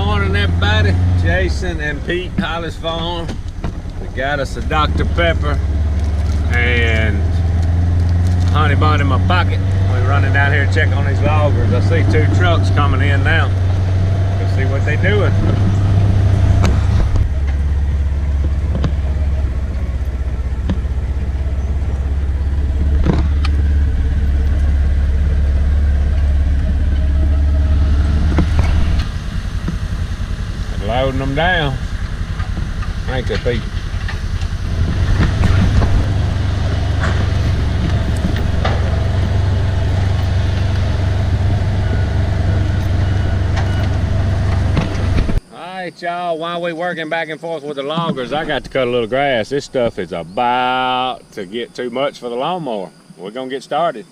morning, everybody. Jason and Pete, Hollis Farms. We got us a Dr. Pepper and honey bun in my pocket. We're running down here to check on these loggers. I see 2 trucks coming in now. Let's see what they're doing. Loading them down. Ain't they, Pete? Alright, y'all, while we working back and forth with the loggers, I got to cut a little grass. This stuff is about to get too much for the lawnmower. We're gonna get started.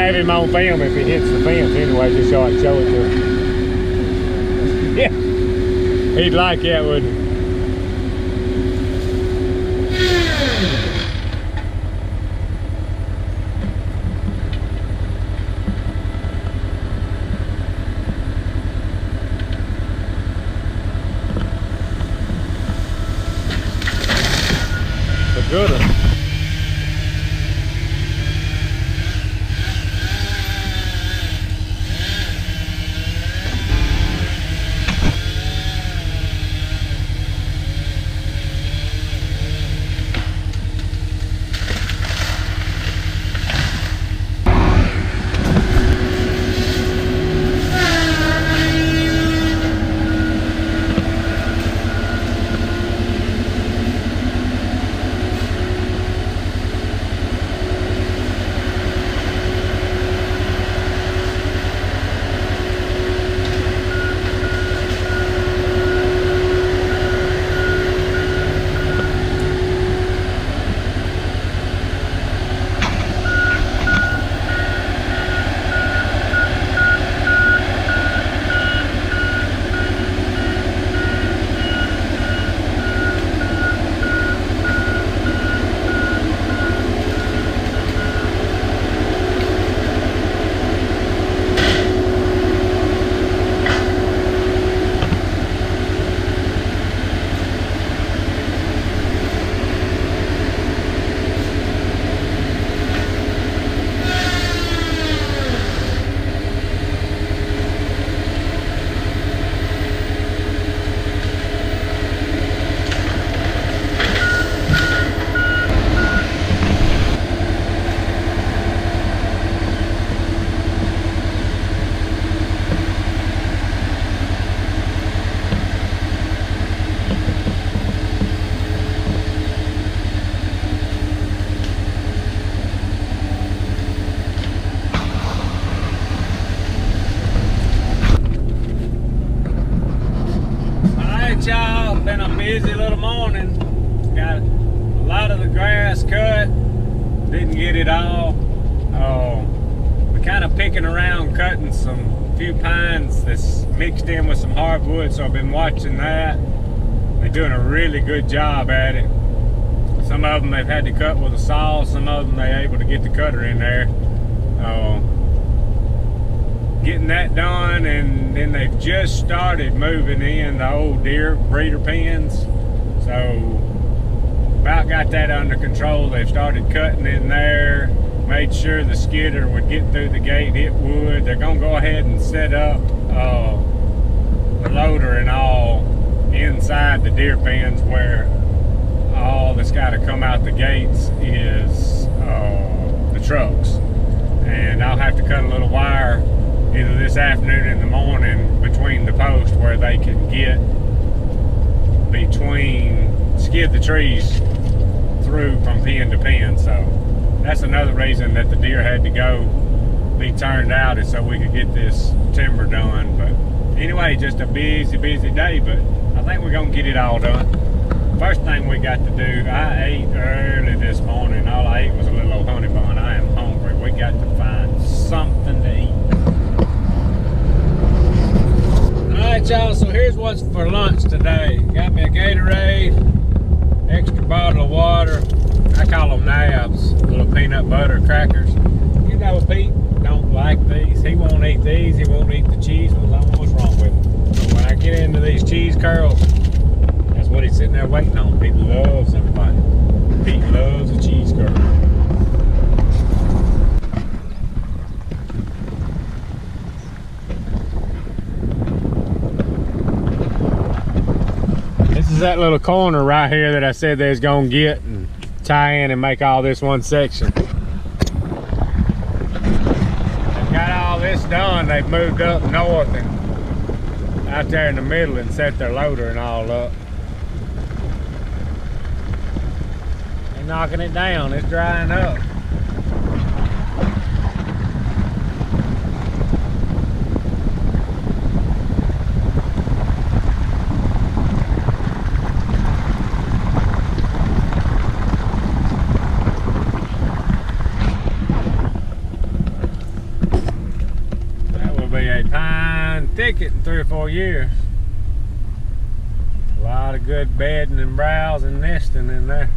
Him on film if he hits the fence anyway, just so I can show it to him. Yeah, he'd like that, wouldn't he? It's a good one. busy little morning. Got a lot of the grass cut. Didn't get it all. We're kind of picking around, cutting some few pines that's mixed in with some hardwood, so I've been watching that. They're doing a really good job at it. Some of them they've had to cut with a saw, some of them they're able to get the cutter in there. Getting that done, and then they've just started moving in the old deer breeder pens. So about got that under control. They've started cutting in there, made sure the skidder would get through the gate, it would. They're gonna go ahead and set up the loader and all inside the deer pens, where all that's got to come out the gates is the trucks. And I'll have to cut a little wire either this afternoon or in the morning between the posts where they can get skid the trees through from pen to pen. So that's another reason that the deer had to be turned out, is so we could get this timber done. But anyway, just a busy day, but I think we're gonna get it all done. First thing we got to do, I ate early this morning. All I ate was a little old honey bun. I am hungry. We got to find something to eat. Alright y'all, so here's what's for lunch today. Got me a Gatorade, extra bottle of water. I call them nabs, little peanut butter crackers. You know Pete don't like these. He won't eat these. He won't eat the cheese ones. I don't know what's wrong with him. But when I get into these cheese curls, that's what he's sitting there waiting on. Pete loves everybody. Pete loves a cheese curl. This is that little corner right here that I said they was gonna get and tie in and make all this one section. They've got all this done. They've moved up north and out there in the middle and set their loader and all up. They're knocking it down. It's drying up. Thicket in 3 or 4 years. A lot of good bedding and browse and nesting in there.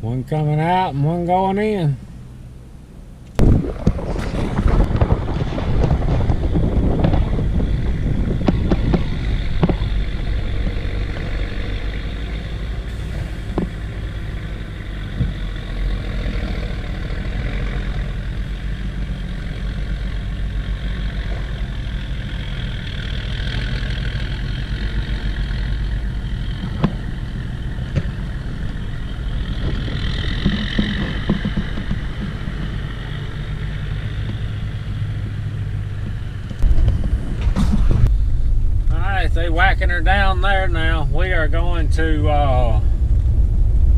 One coming out and one going in. They whacking her down there now. We are going to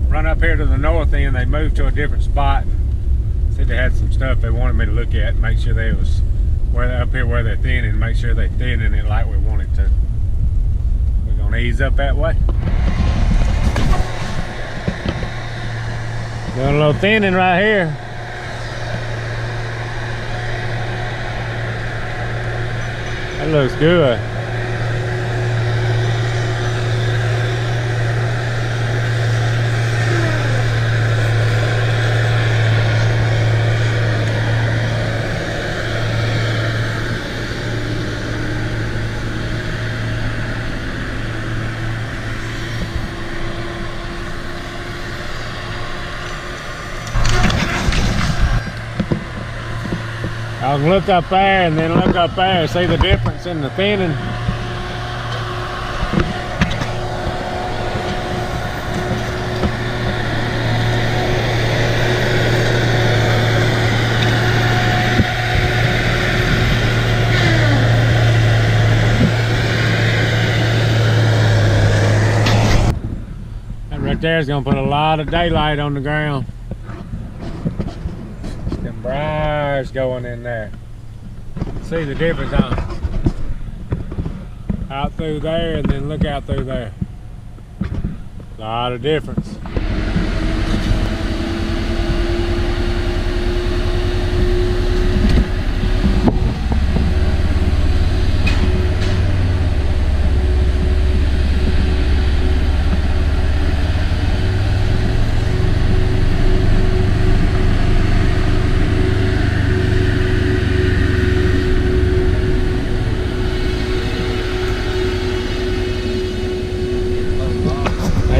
run up here to the north end. They moved to a different spot and said they had some stuff they wanted me to look at and make sure they was up here where they're thinning, make sure they're thinning it like we want it to. We're gonna ease up that way. Doing a little thinning right here. That looks good. I can look up there and then look up there and see the difference in the thinning. Right there is gonna put a lot of daylight on the ground. Them briars going in there. See the difference, huh? Out through there and then look out through there. A lot of difference.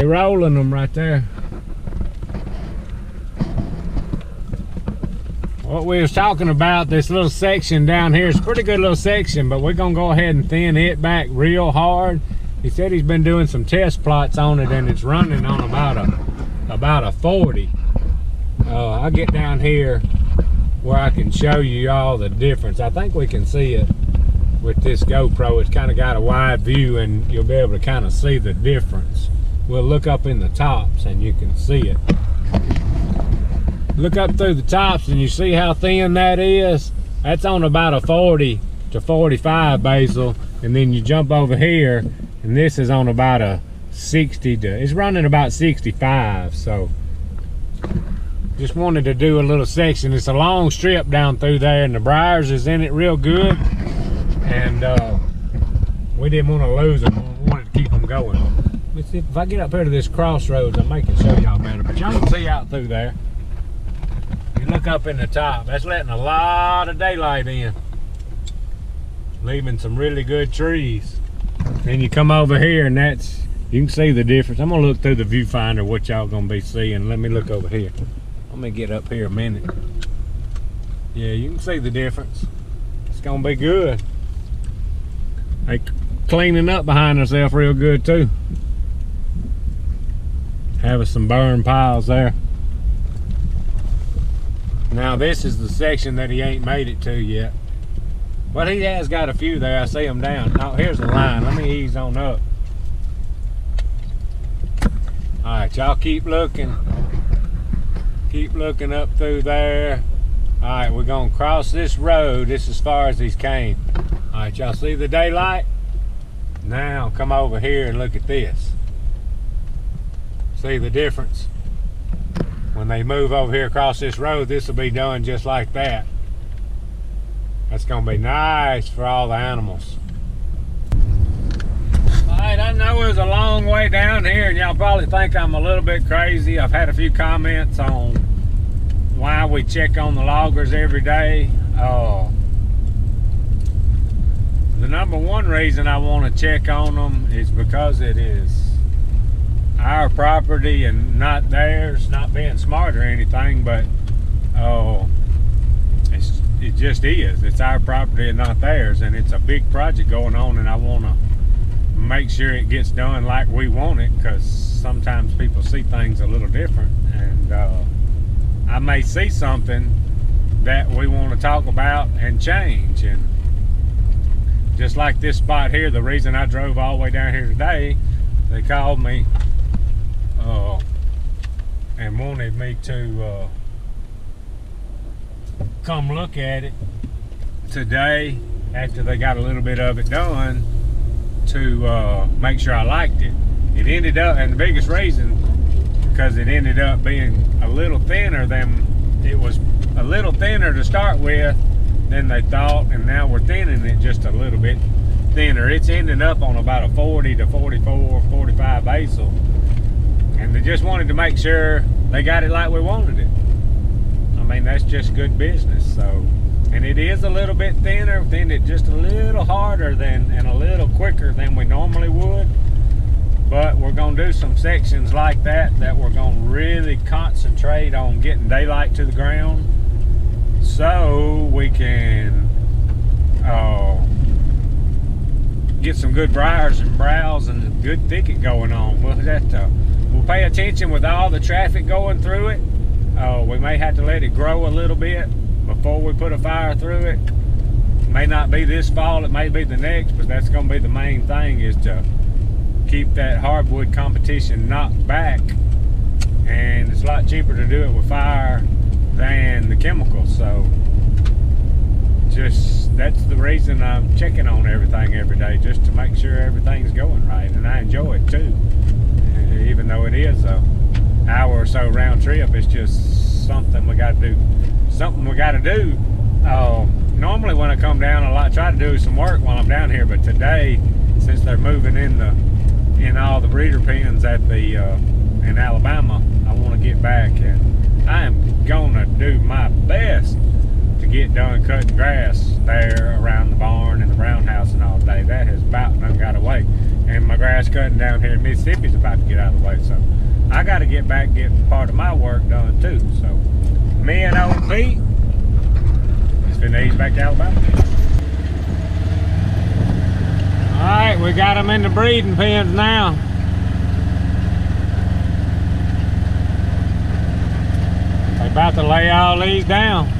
Rolling them right there. What we was talking about, this little section down here is a pretty good little section, but we're gonna go ahead and thin it back real hard. He said he's been doing some test plots on it and it's running on about a 40. I'll get down here where I can show you all the difference. I think we can see it with this GoPro. It's kind of got a wide view and you'll be able to kind of see the difference. We'll look up in the tops and you can see it. Look up through the tops and you see how thin that is. That's on about a 40 to 45 basil, and then you jump over here and this is on about a 60 to, it's running about 65. So just wanted to do a little section. It's a long strip down through there and the briars is in it real good, and we didn't want to lose them. We wanted to keep them going. Let's see if I get up here to this crossroads, I may can show y'all better, but y'all can see out through there. You look up in the top, that's letting a lot of daylight in, leaving some really good trees. Then you come over here and that's, you can see the difference. I'm gonna look through the viewfinder what y'all gonna be seeing. Let me look over here. Let me get up here a minute. Yeah, you can see the difference. It's gonna be good. They cleaning up behind themselves real good too. Having some burn piles there. Now this is the section that he ain't made it to yet. But he has got a few there. I see them down. Oh, here's the line. Let me ease on up. Alright, y'all keep looking. Keep looking up through there. Alright, we're gonna cross this road. This is as far as he's came. Alright, y'all see the daylight? Now come over here and look at this. See the difference? When they move over here across this road, this will be done just like that. That's gonna be nice for all the animals. Alright, I know it was a long way down here and y'all probably think I'm a little bit crazy. I've had a few comments on why we check on the loggers every day. The number one reason I want to check on them is because it is our property and not theirs. Not being smart or anything, but it just is. It's our property and not theirs, and it's a big project going on, and I want to make sure it gets done like we want it, because sometimes people see things a little different, and I may see something that we want to talk about and change. And just like this spot here, the reason I drove all the way down here today, they called me and wanted me to come look at it today after they got a little bit of it done to make sure I liked it. It ended up, and the biggest reason, because it ended up being a little thinner than, it was a little thinner to start with than they thought, and now we're thinning it just a little bit thinner. It's ending up on about a 40 to 44, 45 basil, and they just wanted to make sure they got it like we wanted it. I mean, that's just good business. So, and it is a little bit thinner, thinned it just a little harder than, and a little quicker than we normally would. But we're gonna do some sections like that we're gonna really concentrate on getting daylight to the ground, so we can get some good briars and browse and a good thicket going on. We'll pay attention with all the traffic going through it. We may have to let it grow a little bit before we put a fire through it. It may not be this fall, it may be the next, but that's going to be the main thing, is to keep that hardwood competition knocked back, and it's a lot cheaper to do it with fire than the chemicals. So just that's the reason I'm checking on everything every day, just to make sure everything's going right, and I enjoy it too. Even though it is a hour or so round trip, it's just something we got to do. Normally when I come down, I try to do some work while I'm down here, but today, since they're moving in all the breeder pens at the in Alabama, I want to get back, and I am gonna do my best to get done cutting grass there around the barn and the brown house and all day. That has about done got away, and my grass cutting down here in Mississippi is about to get out of the way, so I got to get back and get part of my work done too. So me and old Pete is finna ease back to Alabama. Alright, we got them in the breeding pens now. They're about to lay all these down.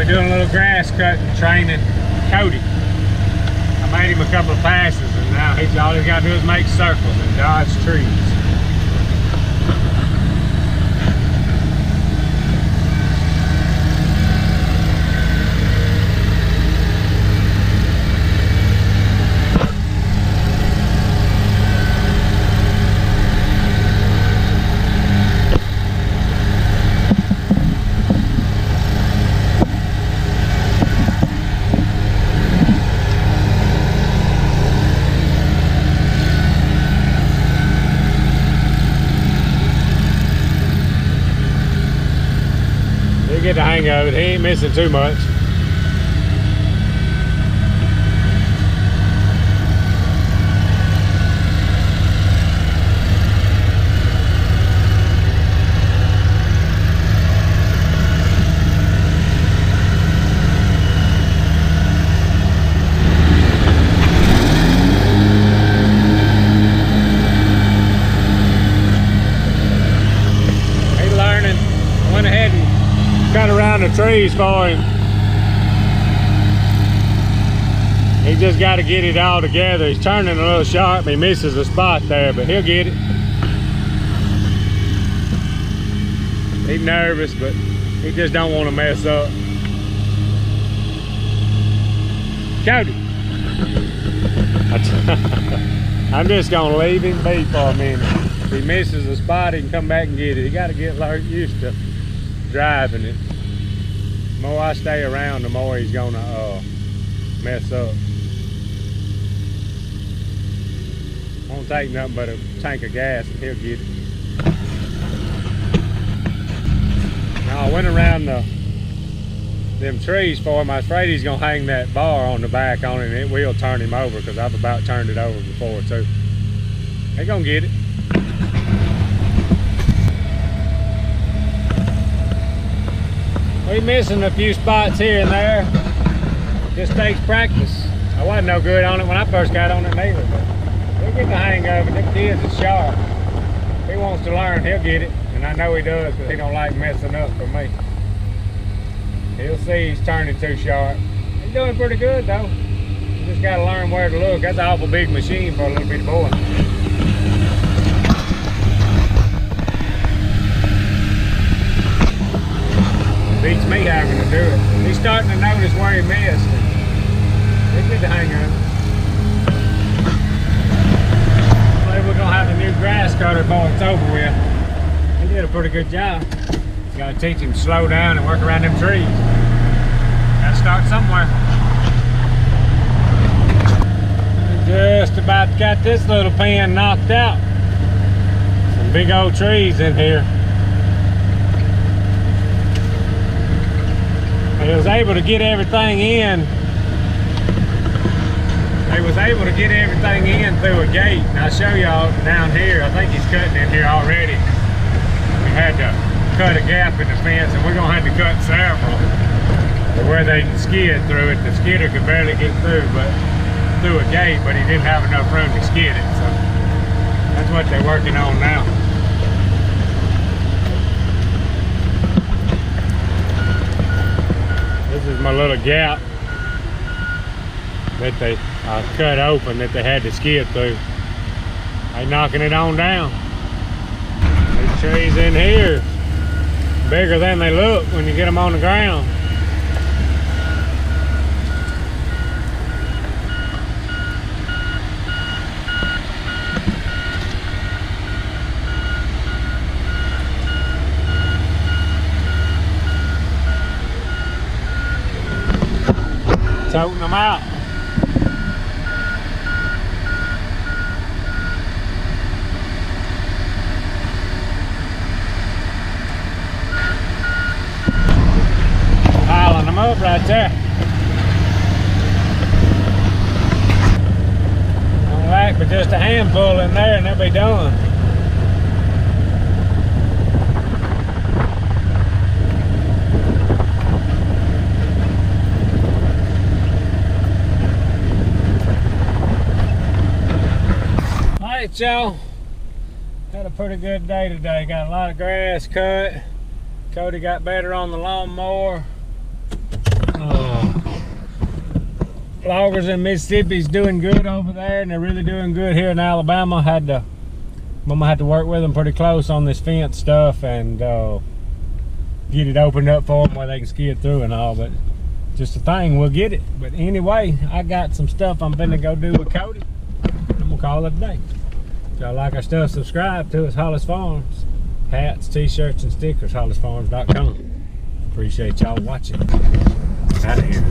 Doing a little grass cutting, training Cody. I made him a couple of passes, and now all he's got to do is make circles and dodge trees. Get the hang of it. He ain't missing too much. He's learning. I went ahead and cut around the trees for him. He just got to get it all together. He's turning a little sharp. He misses a spot there, but he'll get it. He's nervous, but he just don't want to mess up. Cody. I'm just gonna leave him be for a minute. If he misses a spot, he can come back and get it. He got to get used to driving it. The more I stay around, the more he's gonna mess up. Won't take nothing but a tank of gas and he'll get it. Now I went around them trees for him. I was afraid he's gonna hang that bar on the back on it, and it will turn him over, because I've about turned it over before too. They're gonna get it. We're missing a few spots here and there. Just takes practice. I wasn't no good on it when I first got on it neither, but we'll get the hang of it. Them kids are sharp. If he wants to learn, he'll get it. And I know he does, because he don't like messing up for me. He'll see he's turning too sharp. He's doing pretty good though. You just gotta learn where to look. That's an awful big machine for a little bitty boy. Beats me having to do it. He's starting to notice where he missed. He'll get the hang of it. Maybe we're gonna have a new grass cutter before it's over with. He did a pretty good job. You gotta teach him to slow down and work around them trees. Gotta start somewhere. Just about got this little pen knocked out. Some big old trees in here. He was able to get everything in. He was able to get everything in through a gate. And I'll show y'all down here. I think he's cutting in here already. We had to cut a gap in the fence, and we're gonna have to cut several. But where they can skid through it, the skidder could barely get through, but through a gate, but he didn't have enough room to skid it. So that's what they're working on now. This is my little gap that they cut open that they had to skid through. They knocking it on down. These trees in here bigger than they look when you get them on the ground. Toting them out. Piling them up right there. Don't lack but just a handful in there and they'll be done. Alright, y'all, had a pretty good day today. Got a lot of grass cut. Cody got better on the lawnmower. Loggers in Mississippi's doing good over there, and they're really doing good here in Alabama. Mama had to work with them pretty close on this fence stuff and get it opened up for them where they can skid through and all, but just a thing, we'll get it. But anyway, I got some stuff I'm gonna go do with Cody. I'm gonna call it a day. If y'all like our stuff, subscribe to us, Hollis Farms. Hats, t-shirts, and stickers, hollisfarms.com. Appreciate y'all watching. Out of here.